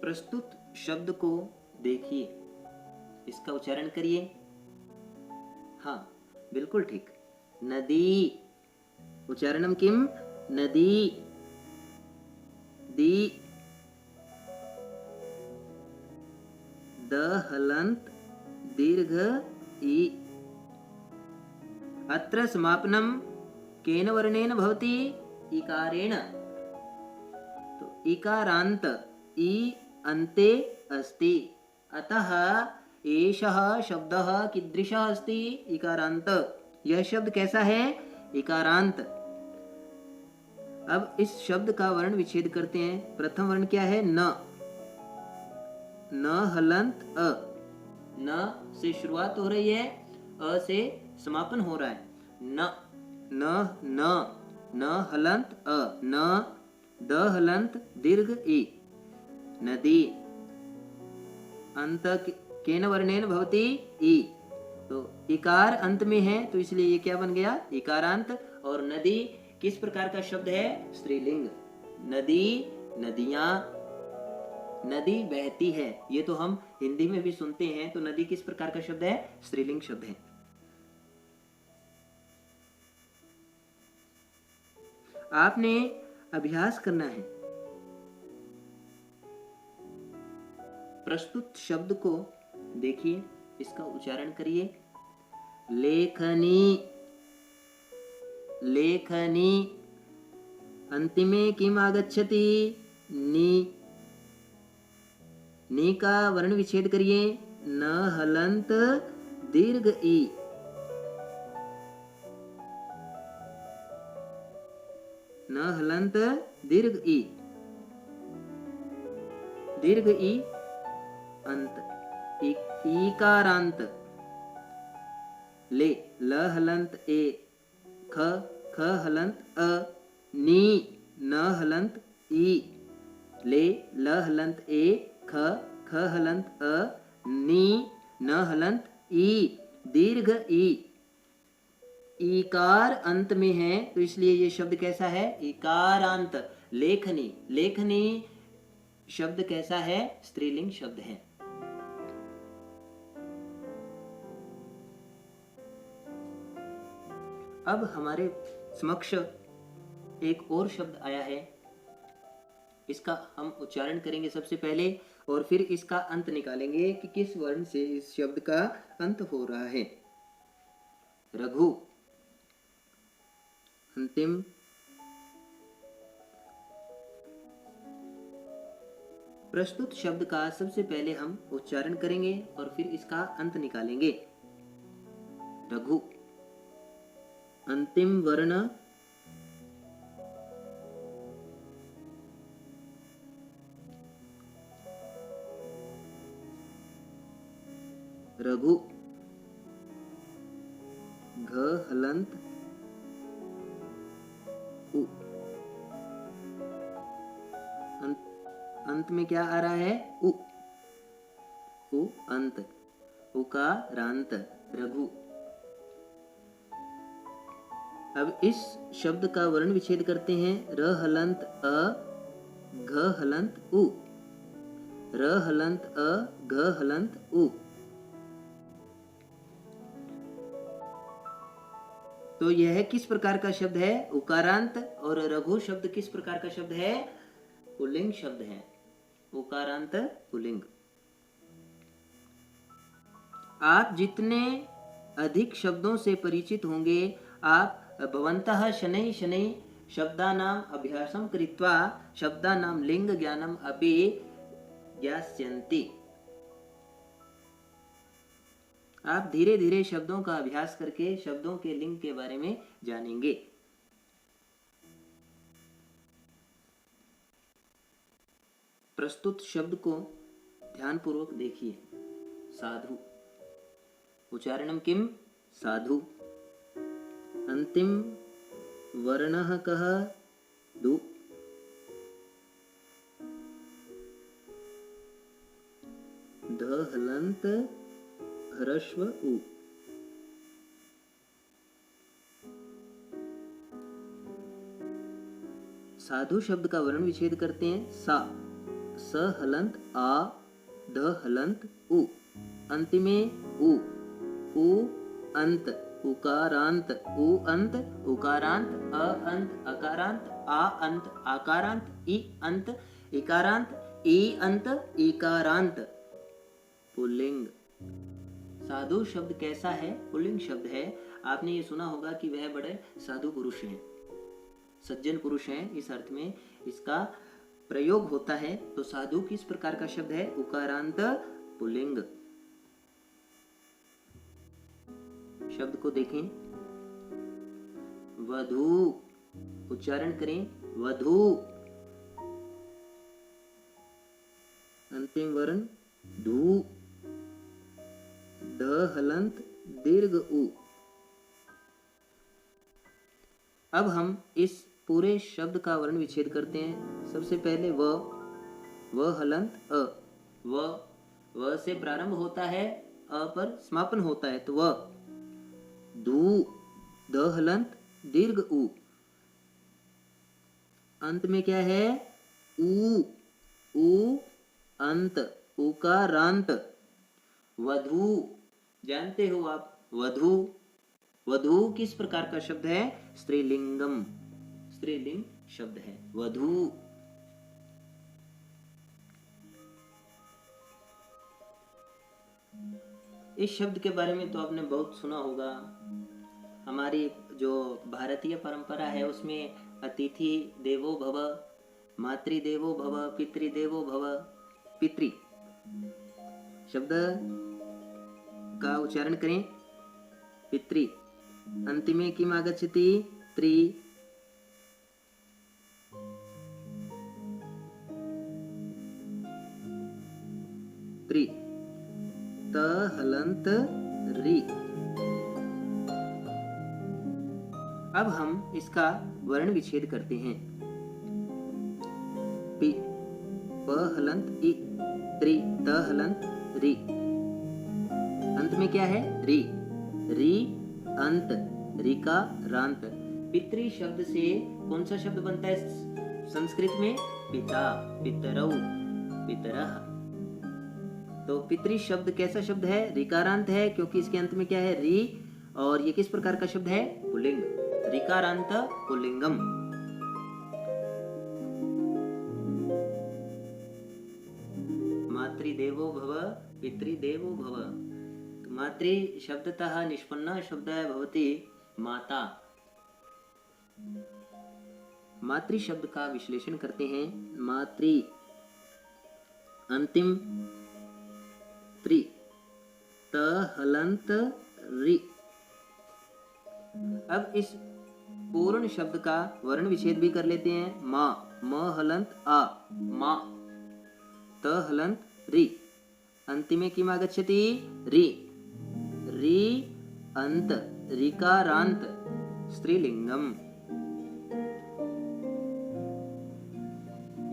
प्रस्तुत शब्द को देखिए, इसका उच्चारण करिए। हाँ, बिल्कुल ठीक, नदी। उच्चारणम किम? नदी। दी द हलंत दीर्घ ई। अत्र समापनम केन वर्णेन भवति? इकारेण। तो इकारांत ई अन्ते अस्ति, अतः एषः शब्दः कीदृशः अस्ति? इकारांत। यह शब्द कैसा है? इकारांत। अब इस शब्द का वर्ण विच्छेद करते हैं। प्रथम वर्ण क्या है? न। न हलंत अ। न से शुरुआत हो रही है, अ से समापन हो रहा है। न न न न हलंत अ। न द हलंत दीर्घ ई। नदी अंत केन वर्णेन भवति? ई। तो इकार अंत में है, तो इसलिए ये क्या बन गया? इकारांत। और नदी किस प्रकार का शब्द है? स्त्रीलिंग। नदी, नदियां, नदी बहती है, ये तो हम हिंदी में भी सुनते हैं। तो नदी किस प्रकार का शब्द है? स्त्रीलिंग शब्द है। आपने अभ्यास करना है। प्रस्तुत शब्द को देखिए, इसका उच्चारण करिए। लेखनी, लेखनी। अंतिमे किम आगच्छति? नी। नी का वर्ण विच्छेद करिए। न हलंत दीर्घ ई। न हलंत दीर्घ ई। दीर्घ ई अंत। ईकारांत। ले, ल हलंत ए। ख, ख हलंत अ। नी, न हलंत ई। ले, ल हलंत ए। ख, ख हलंत अ। नी, न हलंत ई। दीर्घ ई। ईकार अंत में है, तो इसलिए ये शब्द कैसा है? इकारांत। लेखनी, लेखनी शब्द कैसा है? स्त्रीलिंग शब्द है। अब हमारे समक्ष एक और शब्द आया है, इसका हम उच्चारण करेंगे सबसे पहले, और फिर इसका अंत निकालेंगे कि किस वर्ण से इस शब्द का अंत हो रहा है। रघु। अंतिम प्रस्तुत शब्द का सबसे पहले हम उच्चारण करेंगे और फिर इसका अंत निकालेंगे। रघु। अंतिम वर्ण रघु। घ हलंत उ। अंत में क्या आ रहा है? उ। उ अंत। उकारांत। रघु। अब इस शब्द का वर्ण विच्छेद करते हैं। र हलंत अ, घ हलंत उ। र हलंत अ, घ हलंत उ। तो यह किस प्रकार का शब्द है? उकारांत। और रघु शब्द किस प्रकार का शब्द है? पुल्लिंग शब्द है। उकारांत पुल्लिंग। आप जितने अधिक शब्दों से परिचित होंगे, आप भवन्तः शनैः शनैः शब्दानाम् अभ्यासं कृत्वा शब्दानां लिंग ज्ञानम् अपि ज्ञास्यन्ति। आप धीरे धीरे शब्दों का अभ्यास करके शब्दों के लिंग के बारे में जानेंगे। प्रस्तुत शब्द को ध्यानपूर्वक देखिए। साधु। उच्चारणम किम? साधु। अंतिम वर्णः कः? दु। ध हलंत ह्रस्व उ। साधु शब्द का वर्ण विच्छेद करते हैं। सा। स हलंत आ, ध हलंत उ, अंतिमे उ, उ अंत, उकारांत, उ अंत, उकारांत, अ अंत, अकारांत, आ अंत, आकारांत, ई अंत, इकारांत, ई अंत, इकारांत। पुल्लिंग। साधु शब्द कैसा है? पुल्लिंग शब्द है। आपने ये सुना होगा कि वह बड़े साधु पुरुष हैं, सज्जन पुरुष हैं, इस अर्थ में इसका प्रयोग होता है। तो साधु किस प्रकार का शब्द है? उकारांत पुल्लिंग। शब्द को देखें, वधू, उच्चारण करें वधू, अंतिम वर्ण धू, ध हलंत दीर्घ उ। अब हम इस पूरे शब्द का वर्ण विच्छेद करते हैं। सबसे पहले व हलंत अ, व से प्रारंभ होता है, अ पर समापन होता है, तो व। दू, द हलंत दीर्घ उ, अंत में क्या है? उ अंत, उकारांत। वधू, जानते हो आप वधू? वधू किस प्रकार का शब्द है? स्त्रीलिंगम, स्त्रीलिंग शब्द है वधू। इस शब्द के बारे में तो आपने बहुत सुना होगा। हमारी जो भारतीय परंपरा है उसमें अतिथि देवो भव, मातृदेवो भव, पितृदेवो भव। पितृ शब्द का उच्चारण करें, पितृ, अंतिमे किम आगच्छति? त्रि, त्रि, त हलंत रि। अब हम इसका वर्ण विच्छेद करते हैं। पि, प हलंत इ, त्रि, त हलंत रि, अंत में क्या है? रि, रि अंत, रिका रांत। पितृ शब्द से कौन सा शब्द बनता है संस्कृत में? पिता, पितरौ, पितरः। तो पितृ शब्द कैसा शब्द है? रिकारांत है, क्योंकि इसके अंत में क्या है? रि, और ये किस प्रकार का शब्द है? पुल्लिंग, रिकारांत पुल्लिंगम। मातृदेवो भव, पितृदेवो भव। मातृ शब्दतः निष्पन्नः शब्दः भवति माता। मातृ शब्द का विश्लेषण करते हैं। मातृ, अंतिम त्रि, त हलंत रि। अब इस पूर्ण शब्द का वर्ण विच्छेद भी कर लेते हैं। माँ, म हलंत आ, माँ, त हलंत रि, अंतिमे किम आगच्छति? रि, रि अंत, रिकारांत, स्त्रीलिंगम।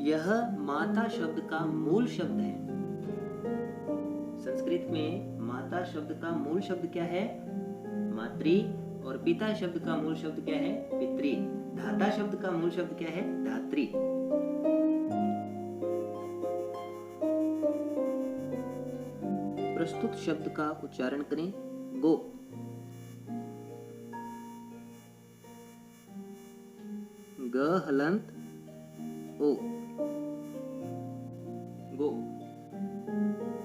यह माता शब्द का मूल शब्द है। संस्कृत में माता शब्द का मूल शब्द क्या है? मातृ, और पिता शब्द का मूल शब्द क्या है? पितृ। धाता शब्द का मूल शब्द क्या है? धात्री। प्रस्तुत शब्द का उच्चारण करें। गो, ग हलंत ओ, गो,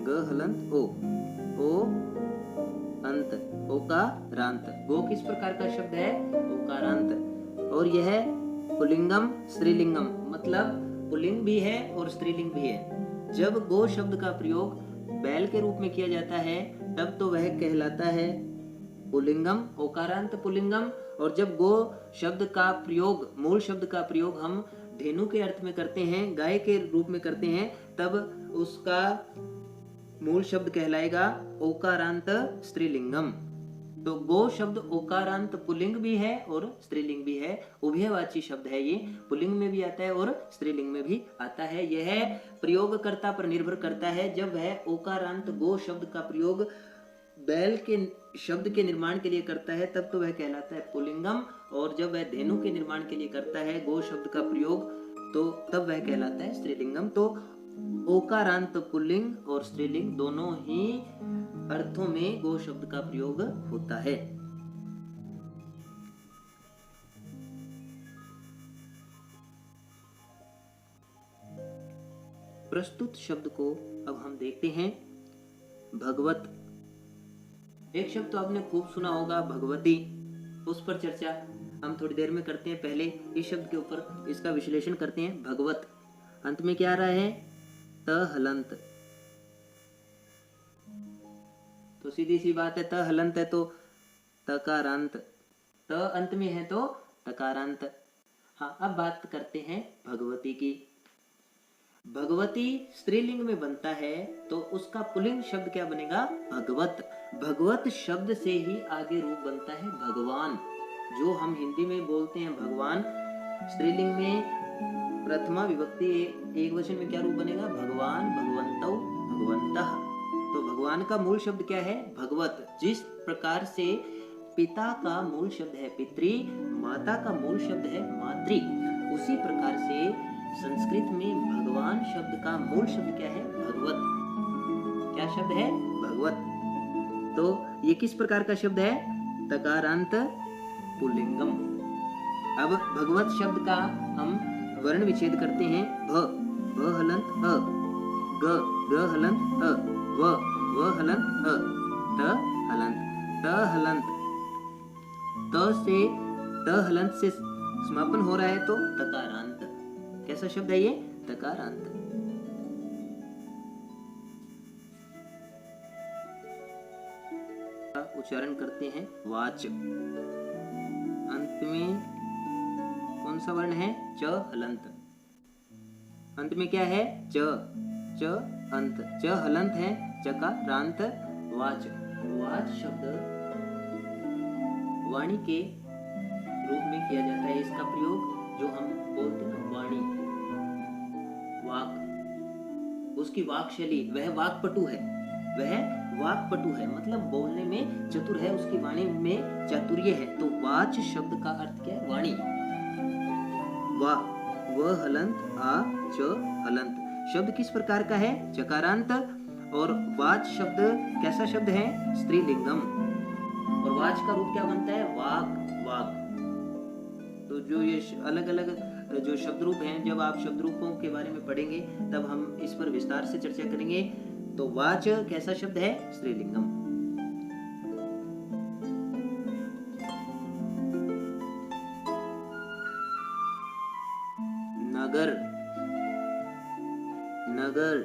ग हलंत ओ, अंत, ओकारांत। गो किस प्रकार का शब्द है? ओकारांत। और यह पुल्लिंगम, स्त्रीलिंगम, मतलब पुल्लिंग भी है और स्त्रीलिंग भी है। जब गो शब्द का प्रयोग बैल के रूप में किया जाता है तब तो वह कहलाता है पुल्लिंगम, ओकारांत पुल्लिंगम। और जब गो शब्द का प्रयोग, मूल शब्द का प्रयोग हम धेनु के अर्थ में करते हैं, गाय के रूप में करते हैं, तब उसका मूल शब्द कहलाएगा ओकारांत स्त्रीलिंगम। तो गो शब्द ओकारांत पुल्लिंग भी है और स्त्रीलिंग भी है, उभयवाची शब्द है। ये पुल्लिंग में भी आता है और स्त्रीलिंग में भी आता है। यह प्रयोगकर्ता पर निर्भर करता है। जब वह ओकारांत गो शब्द का प्रयोग बैल के शब्द के निर्माण के लिए करता है तब तो वह कहलाता है पुल्लिंगम, और जब वह धेनु के निर्माण के लिए करता है गो शब्द का प्रयोग तो तब वह कहलाता है स्त्रीलिंगम। तो ओकारांत पुल्लिंग और स्त्रीलिंग दोनों ही अर्थों में गो शब्द का प्रयोग होता है। प्रस्तुत शब्द को अब हम देखते हैं। भगवत, एक शब्द तो आपने खूब सुना होगा, भगवती, उस पर चर्चा हम थोड़ी देर में करते हैं। पहले इस शब्द के ऊपर इसका विश्लेषण करते हैं। भगवत, अंत में क्या आ रहा है? त हलंत। तो सीधी सी बात है, त हलंत है तो तकारांत, त अंत में है तो तकारांत। हाँ, अब बात करते हैं भगवती की। भगवती स्त्रीलिंग में बनता है तो उसका पुल्लिंग शब्द क्या बनेगा? भगवत। भगवत शब्द से ही आगे रूप बनता है भगवान। जो हम हिंदी में बोलते हैं भगवान, स्त्रीलिंग में प्रथमा विभक्ति एक वचन में क्या रूप बनेगा? भगवान, भगवंतौ, भगवंतः। तो भगवान का मूल शब्द क्या है? भगवत। जिस प्रकार से पिता का मूल शब्द है पितृ, माता का मूल शब्द है मातृ, उसी प्रकार से संस्कृत में भगवान शब्द का मूल शब्द क्या है? भगवत। क्या शब्द है? भगवत। तो ये किस प्रकार का शब्द है? तकारांत पुल्लिंगम। अब भगवत शब्द का हम वर्ण विच्छेद करते हैं। भ हलंत अ, ग हलंत अ, व हलंत अ, त हलंत, त हलंत, त से त हलंत से समापन हो रहा है तो तकारांत। कैसा शब्द है ये? तकारांत। उच्चारण करते हैं। वाच, अंत में कौन सा वर्ण है? च हलंत। अंत में क्या है? च, च अंत, च हलंत है, चकारांत। वाच, वाच शब्द वाणी के रूप में किया जाता है। इसका प्रयोग जो हम बोलते हैं ना, वाणी, वाक, उसकी वाक शैली, वह वाकपटु है, वह वाकपटु है, मतलब बोलने में चतुर है, उसकी वाणी में चातुर्य है। तो वाच शब्द का अर्थ क्या है? वाणी। वा, व हलंत, आ, च हलंत। शब्द किस प्रकार का है? चकारांत। और वाच शब्द कैसा शब्द है? स्त्रीलिंगम। और वाच का रूप क्या बनता है? वाक, वाक। तो जो ये अलग अलग जो शब्द रूप हैं, जब आप शब्द रूपों के बारे में पढ़ेंगे तब हम इस पर विस्तार से चर्चा करेंगे। तो वाच कैसा शब्द है? स्त्रीलिंगम। नगर, नगर,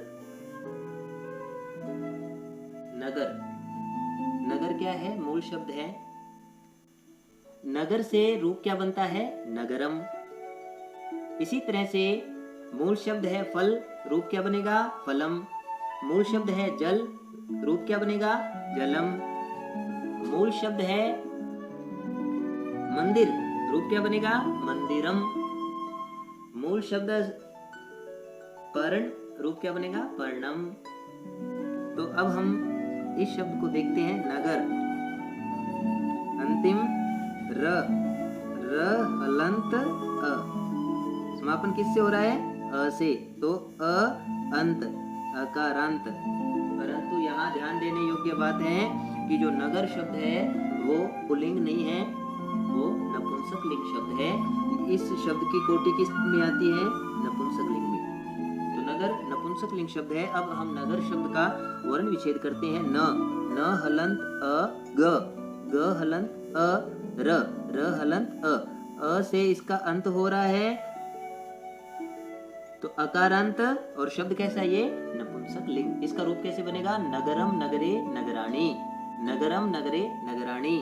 नगर, नगर क्या है? मूल शब्द है। नगर से रूप क्या बनता है? नगरम। इसी तरह से मूल शब्द है फल, रूप क्या बनेगा? फलम। मूल शब्द है जल, रूप क्या बनेगा? जलम। मूल शब्द है मंदिर, रूप क्या बनेगा? मंदिरम। मूल शब्द पर्ण, रूप क्या बनेगा? पर्णम। तो अब हम इस शब्द को देखते हैं। नगर, अंतिम र, र हलंत अ, समापन किससे हो रहा है? अ से। तो अ अंत, अकारांत। परंतु यहाँ ध्यान देने योग्य बात है कि जो नगर शब्द है वो पुल्लिंग नहीं है, वो नपुंसक लिंग शब्द है। इस शब्द की कोटि किस में आती है? नपुंसक लिंग में। तो नगर नपुंसक लिंग शब्द है। अब हम नगर शब्द का वर्ण विच्छेद करते हैं। न हलंत अ, ग हलंत अ, र हलंत अ से इसका अंत हो रहा है तो अकारांत। और शब्द कैसा है ये? नपुंसक लिंग। इसका रूप कैसे बनेगा? नगरम नगरे नगराणी, नगरम नगरे नगराणी।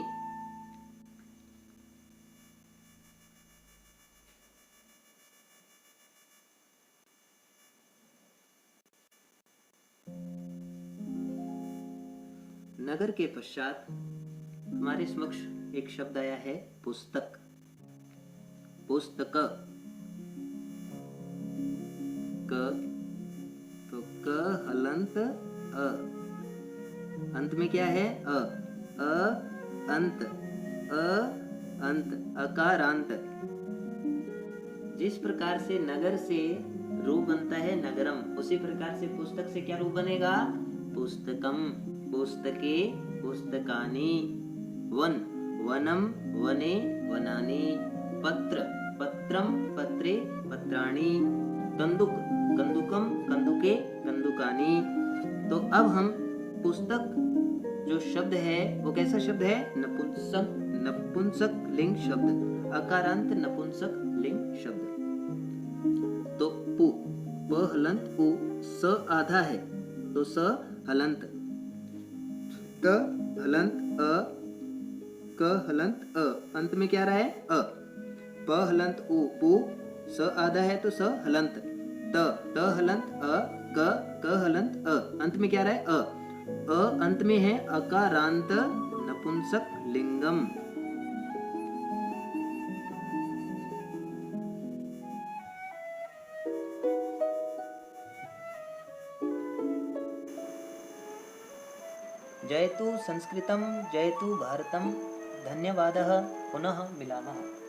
नगर के पश्चात हमारे समक्ष एक शब्द आया है पुस्तक, पुस्तक। क, तो क हलंत अ, अंत में क्या है? अ अंत, अ अंत, अकारांत। जिस प्रकार से नगर से रूप बनता है नगरम। उसी प्रकार से पुस्तक से क्या रूप बनेगा? पुस्तकम, पुस्तके, पुस्तकानि। वन, वनम, वने, वनानि। पत्र, पत्रम, पत्रे, पत्राणि। कंदुक, कंदुकम, कंदुके, कंदुकानि। तो अब हम पुस्तक जो शब्द है वो कैसा शब्द है? नपुंसक, नपुंसक लिंग शब्द, अकारांत नपुंसक लिंग शब्द। तो पु, प हलंत उ, स आधा है तो स हलंत, त हलंत अ, क हलंत अ, अंत में क्या रहा है? अ। प हलंत उ, पु, स आधा है तो स हलंत, त हलंत अ, क हलंत अ, अंत में क्या रहा है? अ। अंत में है अकारांत नपुंसक लिंगम। जयतु संस्कृतं, जयतु भारतम। धन्यवादः, पुनः मिलामः।